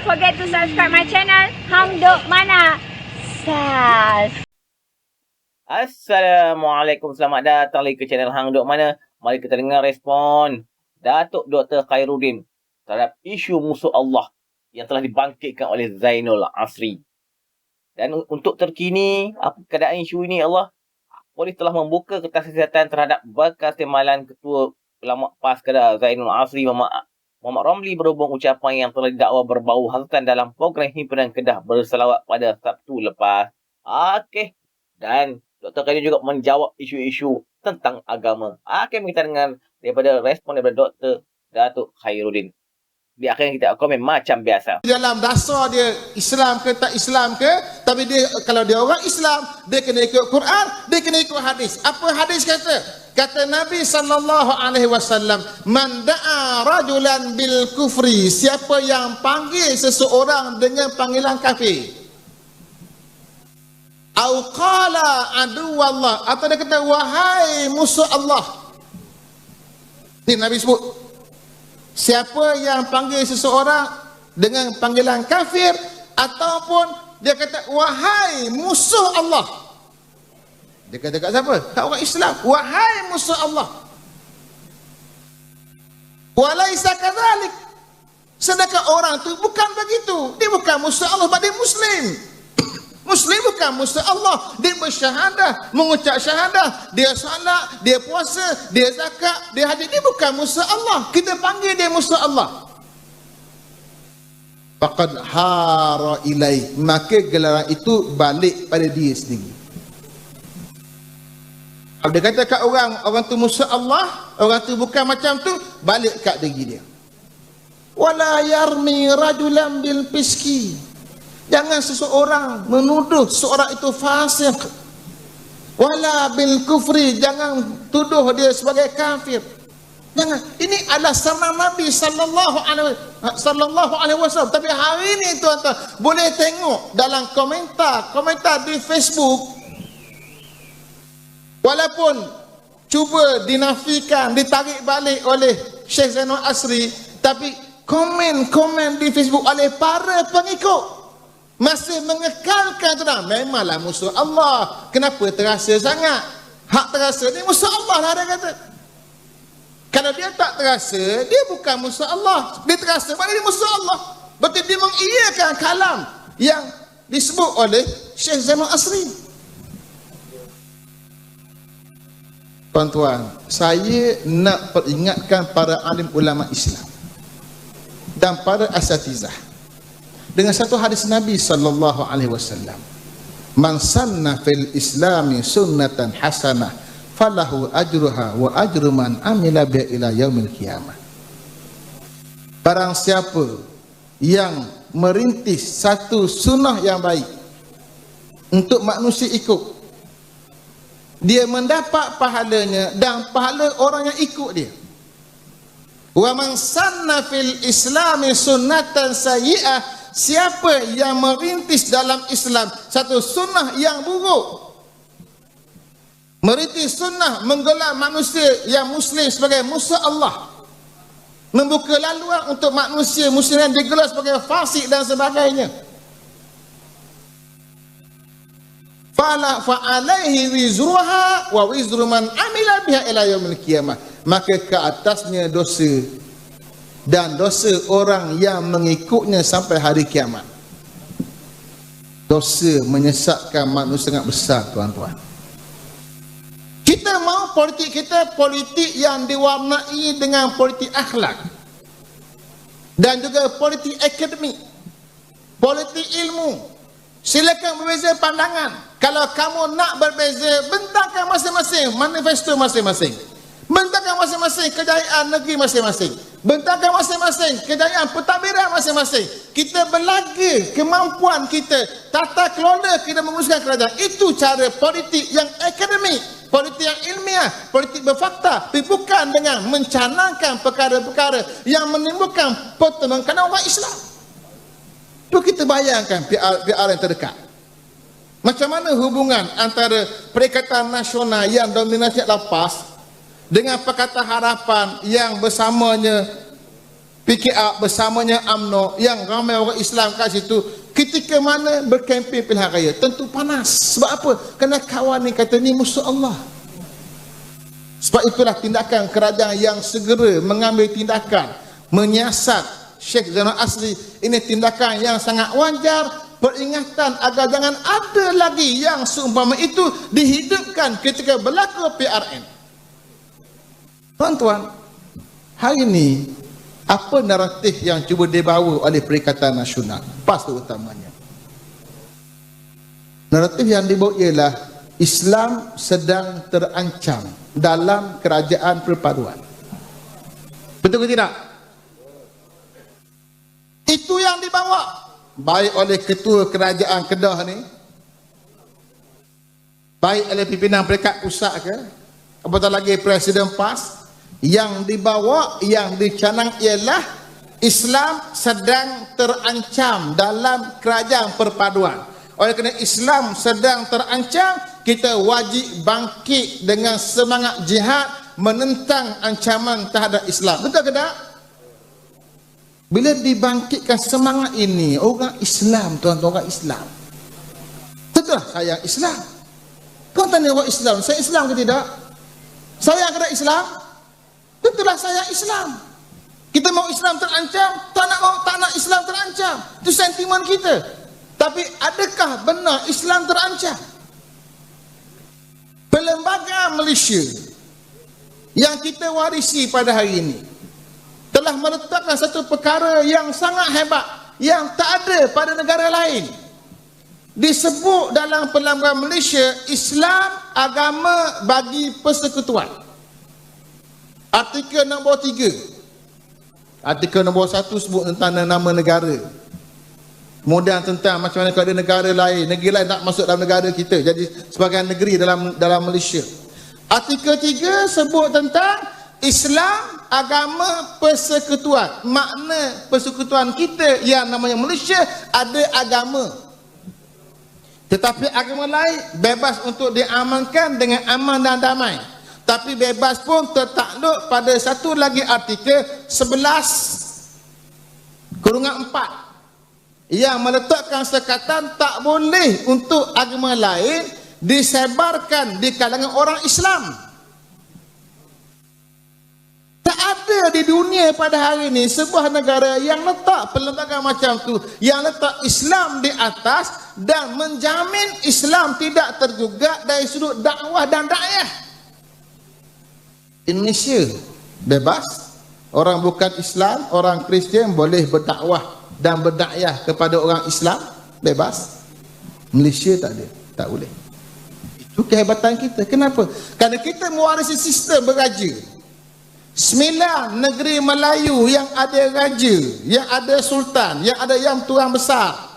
forget to subscribe my channel Hang Duk Mana. Sas. Assalamualaikum, selamat datang lagi ke channel Hang Duk Mana. Mari kita dengar respon Datuk Dr. Khairuddin terhadap isu musuh Allah yang telah dibangkitkan oleh Zainul Asri. Dan untuk terkini, apa keadaan isu ini, Allah? Polis telah membuka kertas siasatan terhadap bekas timbalan Ketua Ulama PAS Kedah Zainul Asri Muhammad Romli berhubung ucapan yang telah didakwa berbau hasutan dalam program himpunan Kedah berselawat pada Sabtu lepas. Okey. Dan Dr. Khairuddin juga menjawab isu-isu tentang agama. Kita dengar daripada respon daripada Dr. Datuk Khairuddin. Di akhirnya kita komen macam biasa. Dalam dasar dia Islam ke tak Islam ke, tapi dia kalau dia orang Islam, dia kena ikut Quran, dia kena ikut hadis. Apa hadis kata? Kata Nabi SAW, man da'a rajulan bil kufri, siapa yang panggil seseorang dengan panggilan kafir, au qala aduwallah, atau dia kata wahai musuh Allah. Ini Nabi sebut, siapa yang panggil seseorang dengan panggilan kafir, ataupun dia kata wahai musuh Allah. Dia kata kat siapa? Kat orang Islam. Wahai musuh Allah. Walaisa kadzalik. Sedangkan orang tu bukan begitu. Dia bukan musuh Allah, dia Muslim. Muslim bukan musuh Allah. Dia bersyahadah, mengucap syahadah, dia salat, dia puasa, dia zakat, dia haji. Dia bukan musuh Allah. Kita panggil dia musuh Allah. Faqad hara ilai, maka gelaran itu balik pada dia sendiri. Kalau dia kata kat orang tu musuh Allah, orang tu bukan macam tu, balik kat diri dia. Wala yarmi rajulan bil fiski, jangan seseorang menuduh seorang itu fasik. Wala bil kufri, jangan tuduh dia sebagai kafir. Jangan. Ini adalah serang Nabi sallallahu alaihi wasallam. Tapi hari ini tuan-tuan boleh tengok dalam komentar di Facebook, walaupun cuba dinafikan, ditarik balik oleh Syekh Zainul Asri, tapi komen-komen di Facebook oleh para pengikut masih mengekalkan tu dah. Memanglah musuh Allah. Kenapa terasa sangat? Hak terasa ni musuh Allah lah dia kata. Kalau dia tak terasa, dia bukan musuh Allah. Dia terasa pada dia musuh Allah. Berarti dia mengiyakan kalam yang disebut oleh Syekh Zainul Asri. Tuan-tuan, saya nak peringatkan para alim ulama Islam dan para asatizah dengan satu hadis Nabi sallallahu alaihi wasallam. Man sanna fil islami sunnatan hasanah falahu ajruha wa ajru man amila biha ila yaumil qiyamah. Barang siapa yang merintis satu sunnah yang baik untuk manusia ikut, dia mendapat pahalanya dan pahala orang yang ikut dia. Wa man sanna fil islami sunnatan sayyi'ah, siapa yang merintis dalam Islam satu sunnah yang buruk, merintis sunnah menggelar manusia yang Muslim sebagai musuh Allah, membuka laluan untuk manusia Muslim yang digelar sebagai fasik dan sebagainya, fa'alaihi wizruha wa wizru man amila biha ila yaumil qiyamah, maka ke atasnya dosa dan dosa orang yang mengikutnya sampai hari kiamat. Dosa menyesatkan manusia sangat besar, tuan-tuan. Kita mau politik kita politik yang diwarnai dengan politik akhlak dan juga politik akademik, politik ilmu. Silakan berbeza pandangan. Kalau kamu nak berbeza, bentangkan masing-masing manifesto masing-masing. Bentangkan masing-masing kejayaan negeri masing-masing. Bentangkan masing-masing kejayaan pentadbiran masing-masing. Kita berlaga kemampuan kita, tata kelola kita menguruskan kerajaan. Itu cara politik yang akademik, politik yang ilmiah, politik berfakta, tapi bukan dengan mencanangkan perkara-perkara yang menimbulkan pertentangan orang Islam. Itu kita bayangkan PR yang terdekat. Macam mana hubungan antara Perikatan Nasional yang dominasi adalah PAS dengan Pakatan Harapan yang bersamanya PKR bersamanya UMNO yang ramai orang Islam kat situ, ketika mana berkempen pilihan raya, tentu panas. Sebab apa? Kerana kawan ni kata ni musuh Allah. Sebab itulah tindakan kerajaan yang segera mengambil tindakan menyiasat Sheikh Zainul Asri, ini tindakan yang sangat wajar. Peringatan agar jangan ada lagi yang seumpama itu dihidupkan ketika berlaku PRN. Tuan-tuan, hari ini apa naratif yang cuba dibawa oleh Perikatan Nasional? PAS terutamanya. Naratif yang dibawa ialah Islam sedang terancam dalam kerajaan perpaduan. Betul ke tidak? Itu yang dibawa baik oleh ketua kerajaan Kedah ni, baik oleh pimpinan peringkat pusat ke, apatah lagi Presiden PAS. Yang dibawa, yang dicanang ialah Islam sedang terancam dalam kerajaan perpaduan. Oleh kerana Islam sedang terancam, kita wajib bangkit dengan semangat jihad menentang ancaman terhadap Islam. Betul ke tak? Bila dibangkitkan semangat ini, orang Islam, tuan-tuan, orang Islam, betul saya Islam. Kau tanya orang Islam, saya Islam ke tidak? Saya ke Islam? Tentulah saya Islam. Kita mau Islam terancam, tak nak Islam terancam. Itu sentimen kita. Tapi adakah benar Islam terancam? Perlembagaan Malaysia yang kita warisi pada hari ini telah meletakkan satu perkara yang sangat hebat yang tak ada pada negara lain. Disebut dalam Perlembagaan Malaysia, Islam agama bagi persekutuan. Artikel nombor 3. Artikel nombor 1 sebut tentang nama negara. Kemudian tentang macam mana kalau ada negara lain, negeri lain tak masuk dalam negara kita, jadi sebagai negeri dalam Malaysia. Artikel 3 sebut tentang Islam agama persekutuan. Makna persekutuan kita yang namanya Malaysia ada agama. Tetapi agama lain bebas untuk diamankan dengan aman dan damai. Tapi bebas pun tertakluk pada satu lagi artikel 11/4 yang meletakkan sekatan tak boleh untuk agama lain disebarkan di kalangan orang Islam. Tak ada di dunia pada hari ini sebuah negara yang letak perlembagaan macam tu, yang letak Islam di atas dan menjamin Islam tidak tergugat dari sudut dakwah dan dakwah. Indonesia bebas, orang bukan Islam, orang Kristian boleh berdakwah dan berdakwah kepada orang Islam bebas. Malaysia tak ada, tak boleh. Itu kehebatan kita. Kenapa? Kerana kita mewarisi sistem beraja. 9 negeri Melayu yang ada raja, yang ada sultan, yang ada yang tuan besar.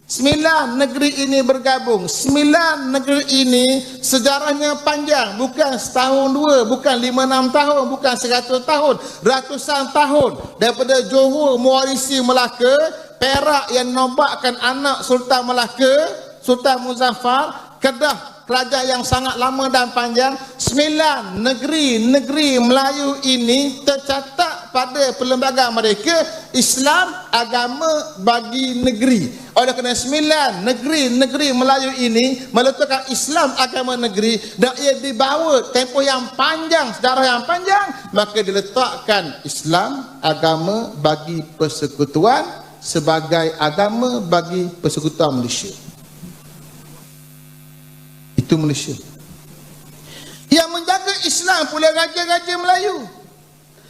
9 negeri ini bergabung. 9 negeri ini sejarahnya panjang, bukan setahun dua, bukan 5-6 tahun, bukan 100 tahun, ratusan tahun. Daripada Johor mewarisi Melaka, Perak yang nombakkan anak Sultan Melaka, Sultan Muzaffar, Kedah kerajaan yang sangat lama dan panjang. 9 negeri Melayu ini tercatat pada perlembagaan mereka Islam agama bagi negeri. Oleh kerana 9 negeri Melayu ini meletakkan Islam agama negeri dan ia dibawa tempoh yang panjang, sejarah yang panjang, maka diletakkan Islam agama bagi persekutuan sebagai agama bagi persekutuan Malaysia. Itu Malaysia. Yang menjaga Islam pula raja-raja Melayu.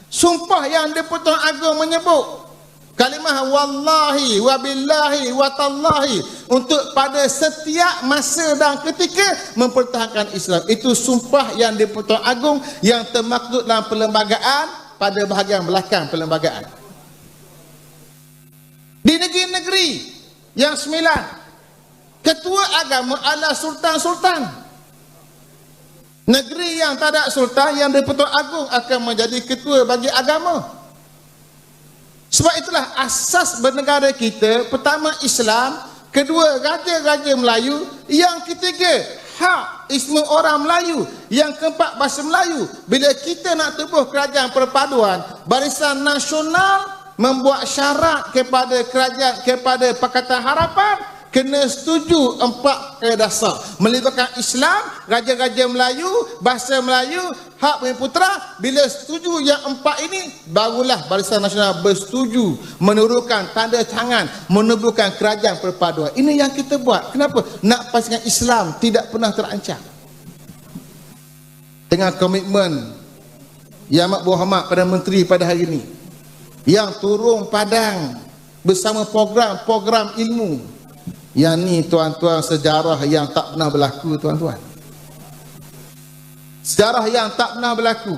Sumpah yang di-Pertuan Agong menyebut kalimah wallahi wabillahi watallahi untuk pada setiap masa dan ketika mempertahankan Islam. Itu sumpah yang di-Pertuan Agong yang termaktub dalam perlembagaan pada bahagian belakang perlembagaan. Di negeri-negeri yang 9 ketua agama adalah sultan-sultan. Negeri yang tak ada sultan, yang di-Pertuan Agong akan menjadi ketua bagi agama. Sebab itulah asas bernegara kita, pertama Islam, kedua raja-raja Melayu, yang ketiga hak ismu orang Melayu. Yang keempat, bahasa Melayu. Bila kita nak tubuh kerajaan perpaduan, Barisan Nasional membuat syarat kepada kerajaan, kepada Pakatan Harapan, kena setuju 4 kaedah dasar, melibatkan Islam, raja-raja Melayu, bahasa Melayu, hak Bumiputera. Bila setuju yang 4 ini, barulah Barisan Nasional bersetuju menurunkan tanda tangan menubuhkan kerajaan perpaduan. Ini yang kita buat. Kenapa? Nak pastikan Islam tidak pernah terancam. Dengan komitmen Yang Amat Berhormat Perdana Menteri pada hari ini, yang turun padang bersama program-program ilmu. Yang ni tuan-tuan, sejarah yang tak pernah berlaku, tuan-tuan. Sejarah yang tak pernah berlaku.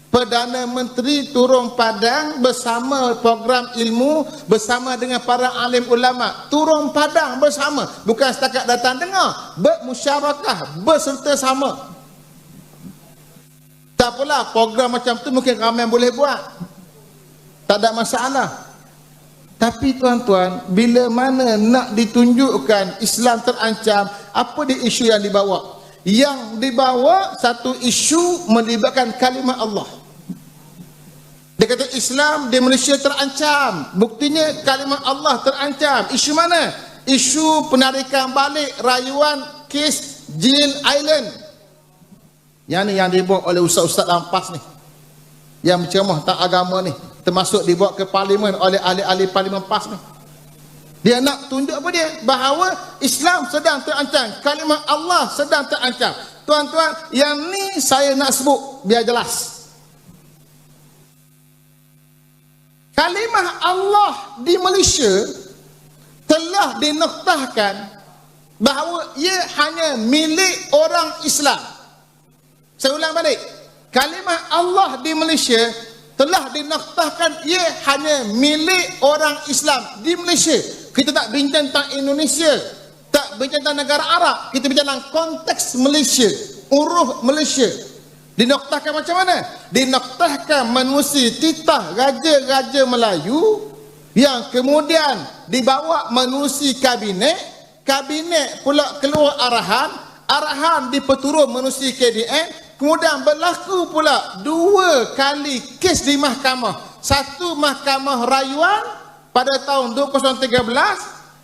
Perdana Menteri turun padang bersama program ilmu, bersama dengan para alim ulama. Turun padang bersama, bukan setakat datang dengar, bermusyarakah, berserta sama. Tak apalah, program macam tu mungkin ramai boleh buat, tak ada masalah. Tapi tuan-tuan, bila mana nak ditunjukkan Islam terancam, apa dia isu yang dibawa? Yang dibawa satu isu melibatkan kalimah Allah. Dia kata Islam di Malaysia terancam. Buktinya kalimah Allah terancam. Isu mana? Isu penarikan balik rayuan kes Jil Island. Yang ni yang dibawa oleh ustaz-ustaz lampas ni, yang berceramah tentang agama ni, termasuk dibawa ke parlimen oleh ahli-ahli parlimen PAS ni. Dia nak tunjuk apa dia? Bahawa Islam sedang terancam, kalimah Allah sedang terancam. Tuan-tuan, yang ni saya nak sebut biar jelas. Kalimah Allah di Malaysia telah dinoktahkan bahawa ia hanya milik orang Islam. Saya ulang balik. Kalimah Allah di Malaysia telah dinoktahkan ia hanya milik orang Islam di Malaysia. Kita tak bincang tentang Indonesia, tak bincang tentang negara Arab, kita bincang tentang konteks Malaysia, uruf Malaysia. Dinoktahkan macam mana? Dinoktahkan menerusi titah raja-raja Melayu, yang kemudian dibawa menerusi kabinet, kabinet pula keluar arahan diperturun menerusi KDN. Kemudian berlaku pula 2 kali kes di mahkamah. Satu mahkamah rayuan pada tahun 2013,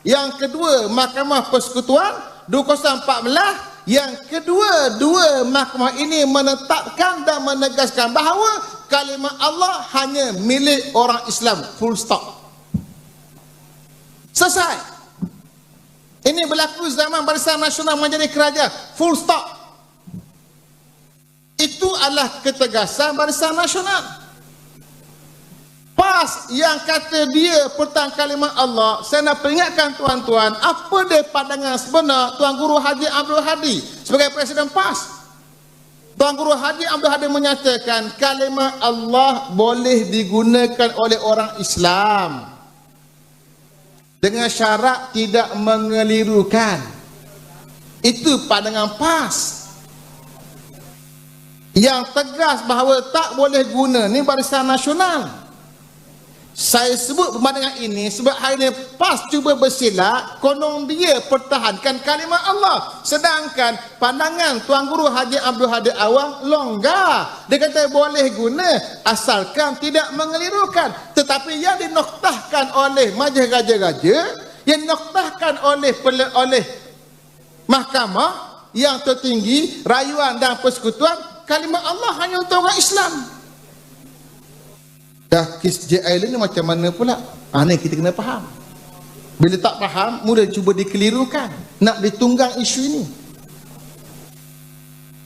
yang kedua mahkamah persekutuan 2014. Yang kedua-dua mahkamah ini menetapkan dan menegaskan bahawa kalimah Allah hanya milik orang Islam. Full stop. Selesai. Ini berlaku zaman Barisan Nasional menjadi kerajaan. Full stop. Itu adalah ketegasan Barisan Nasional. PAS yang kata dia pertang kalimah Allah, saya nak peringatkan tuan-tuan, apa dia pandangan sebenar Tuan Guru Haji Abdul Hadi sebagai Presiden PAS. Tuan Guru Haji Abdul Hadi menyatakan kalimah Allah boleh digunakan oleh orang Islam dengan syarat tidak mengelirukan. Itu pandangan PAS. Yang tegas bahawa tak boleh guna ni Barisan Nasional. Saya sebut pemandangan ini sebab hari ini PAS cuba bersilap, konon dia pertahankan kalimah Allah, sedangkan pandangan Tuan Guru Haji Abdul Hadi Awang longgar. Dia kata boleh guna asalkan tidak mengelirukan. Tetapi yang dinoktahkan oleh majlis raja-raja, yang dinoktahkan oleh mahkamah yang tertinggi, rayuan dan persekutuan, kalimah Allah hanya untuk orang Islam. Dah kes J Island ni macam mana pula? Ni kita kena faham. Bila tak faham, mudah cuba dikelirukan, nak ditunggang isu ini.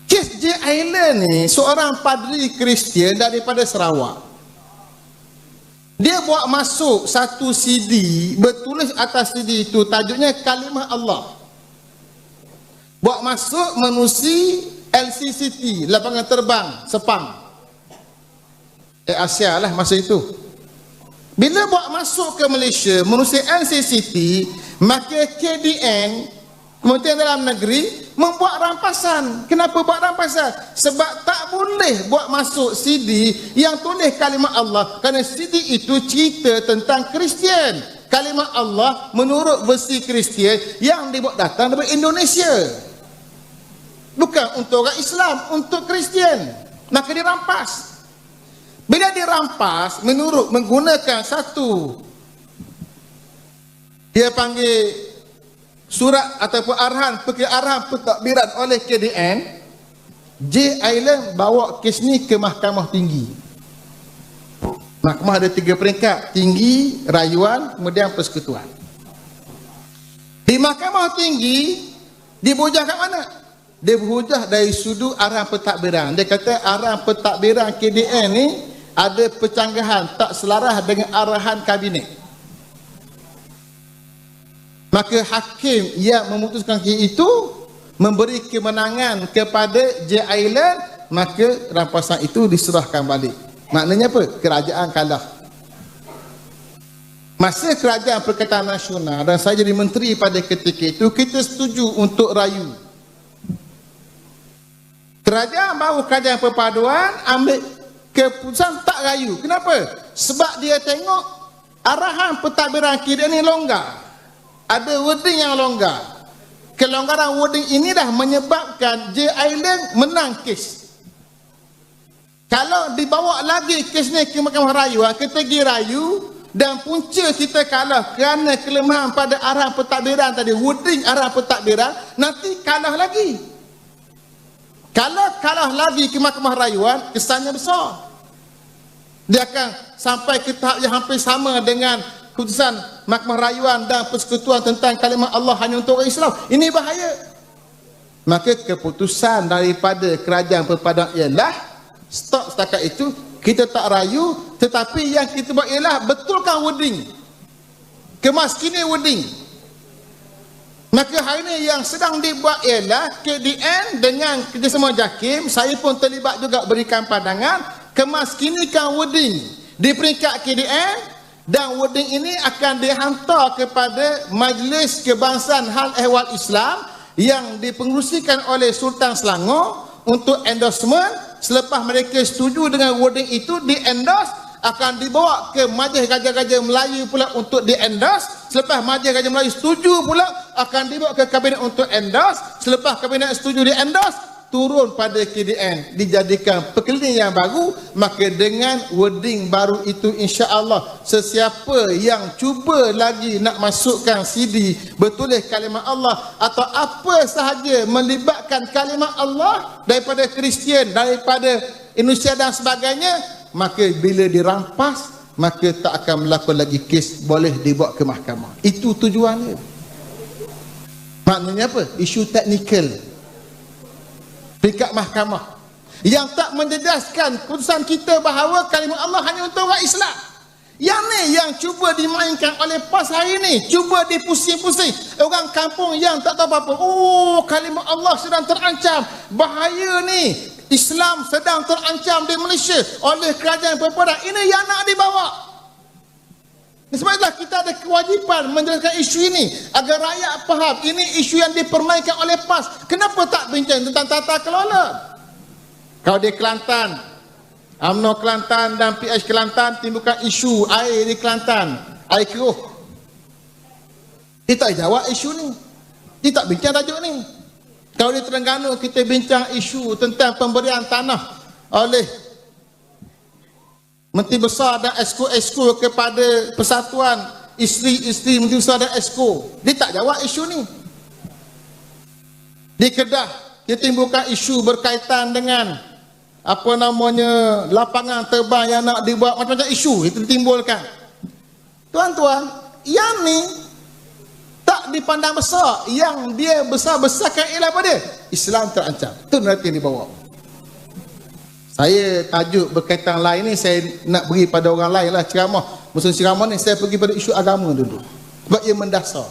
Kes J Island ni, seorang padri Kristian daripada Sarawak, dia buat masuk satu CD, bertulis atas CD itu tajuknya kalimah Allah. Buat masuk menerusi LCCT, lapangan terbang Sepang, Asia lah masa itu. Bila buat masuk ke Malaysia menerusi LCCT, maka KDN, Kementerian Dalam Negeri, membuat rampasan. Kenapa buat rampasan? Sebab tak boleh buat masuk CD yang tulis kalimah Allah, kerana CD itu cerita tentang Kristian. Kalimah Allah menurut versi Kristian yang dibuat datang dari Indonesia. Bukan untuk orang Islam, untuk Kristian. Maka dirampas. Bila dirampas, menggunakan satu, dia panggil surat ataupun arahan pentadbiran oleh KDN, J Island bawa kes ni ke Mahkamah Tinggi. Mahkamah ada 3 peringkat, tinggi, rayuan, kemudian persekutuan. Di Mahkamah Tinggi, dia berhujah kat mana? Dia berhujah dari sudut arahan pentadbiran. Dia kata arahan pentadbiran KDN ni ada pencanggahan tak selaras dengan arahan kabinet. Maka hakim yang memutuskan itu memberi kemenangan kepada J Island, maka rampasan itu diserahkan balik. Maknanya apa? Kerajaan kalah. Masa kerajaan Perikatan Nasional dan saya jadi menteri pada ketika itu, kita setuju untuk rayu. Kerajaan baru kerajaan perpaduan ambil keputusan tak rayu. Kenapa? Sebab dia tengok arahan pentadbiran KDN ni longgar. Ada wording yang longgar. Kelonggaran wording ini dah menyebabkan J Island menang kes. Kalau dibawa lagi kes ni ke Mahkamah Rayuan, kita pergi rayu dan punca kita kalah kerana kelemahan pada arahan pentadbiran tadi, wording arahan pentadbiran, nanti kalah lagi. Kalau kalah lagi ke Mahkamah Rayuan, kesannya besar. Dia akan sampai ke tahap yang hampir sama dengan keputusan Mahkamah Rayuan dan persekutuan tentang kalimat Allah hanya untuk orang Islam. Ini bahaya. Maka keputusan daripada kerajaan perpaduan ialah stop setakat itu, kita tak rayu, tetapi yang kita buat ialah betulkan wording, kemaskini wording. Maka hari ini yang sedang dibuat ialah KDN dengan kerjasama JAKIM, saya pun terlibat juga berikan pandangan, kemaskinikan wording di peringkat KDN, dan wording ini akan dihantar kepada Majlis Kebangsaan Hal Ehwal Islam yang dipengerusikan oleh Sultan Selangor untuk endorsement. Selepas mereka setuju dengan wording itu, di-endorse, akan dibawa ke Majlis Raja-Raja Melayu pula untuk di-endorse. Selepas Majlis Raja Melayu setuju pula, akan dibawa ke Kabinet untuk endorse. Selepas Kabinet setuju di-endorse, turun pada KDN, dijadikan perkeliling yang baru. Maka dengan wording baru itu, insya-Allah sesiapa yang cuba lagi nak masukkan CD bertulis kalimat Allah atau apa sahaja melibatkan kalimat Allah daripada Kristian, daripada Indonesia dan sebagainya, maka bila dirampas, maka tak akan berlaku lagi kes, boleh dibawa ke mahkamah. Itu tujuannya. Maknanya apa? Isu teknikal peringkat mahkamah yang tak menjejaskan keputusan kita bahawa kalimat Allah hanya untuk orang Islam. Yang ni yang cuba dimainkan oleh PAS hari ni, cuba dipusing-pusing orang kampung yang tak tahu apa-apa. Oh, kalimat Allah sedang terancam, bahaya ni, Islam sedang terancam di Malaysia oleh kerajaan perpaduan. Ini yang nak dibawa. Sebab itulah kita ada kewajipan menjelaskan isu ini agar rakyat faham ini isu yang dipermainkan oleh PAS. Kenapa tak bincang tentang tata kelola? Kalau di Kelantan, UMNO Kelantan dan PH Kelantan timbulkan isu air di Kelantan, air keruh. Dia tak jawab isu ni. Dia tak bincang tajuk ni. Kalau di Terengganu kita bincang isu tentang pemberian tanah oleh Menteri Besar dan Esko kepada Persatuan Isteri-Isteri Menteri Besar dan Esko. Dia tak jawab isu ni. Di Kedah, dia timbulkan isu berkaitan dengan apa namanya lapangan terbang yang nak dibuat, macam-macam isu itu ditimbulkan. Tuan-tuan, yang ni tak dipandang besar. Yang dia besar-besarkan ialah apa dia? Islam terancam. Itu nanti yang dibawa. Saya tajuk berkaitan lain ni saya nak beri pada orang lain lah ceramah. Musim ceramah ni saya pergi pada isu agama dulu. Sebab ia mendasar.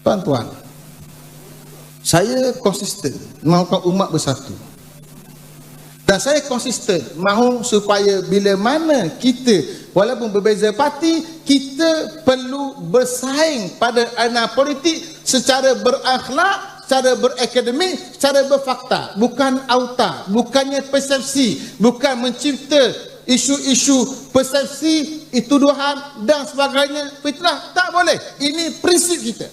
Tuan-tuan, saya konsisten mahukan umat bersatu. Dan saya konsisten mahu supaya bila mana kita walaupun berbeza parti, kita perlu bersaing pada arena politik secara berakhlak, secara berakademik, secara berfakta, bukan auta, bukannya persepsi, bukan mencipta isu-isu persepsi, tuduhan dan sebagainya, fitnah. Tak boleh. Ini prinsip kita.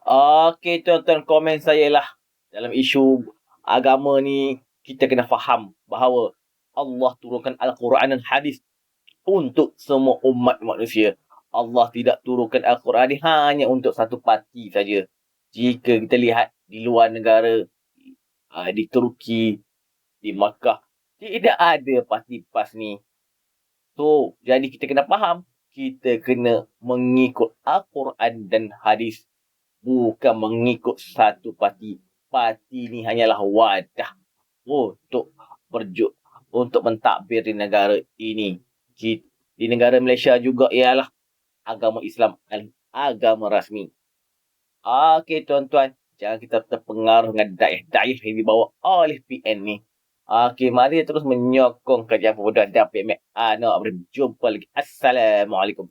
Okey, tuan-tuan, komen saya lah. Dalam isu agama ni, kita kena faham bahawa Allah turunkan Al-Quran dan hadis untuk semua umat manusia. Allah tidak turunkan Al-Quran ni hanya untuk satu parti saja. Jika kita lihat di luar negara, di Turki, di Makkah, tidak ada parti PAS ni. So, jadi kita kena faham, kita kena mengikut Al-Quran dan hadis, bukan mengikut satu parti. Parti ni hanyalah wadah untuk untuk mentadbir di negara ini. Di negara Malaysia juga ialah agama Islam agama rasmi. Okey, tuan-tuan, jangan kita terpengaruh dengan daih-daih yang dibawa oleh PN ni. Okey, mari terus menyokong kajian perbudakan dan PMA. Berjumpa lagi. Assalamualaikum.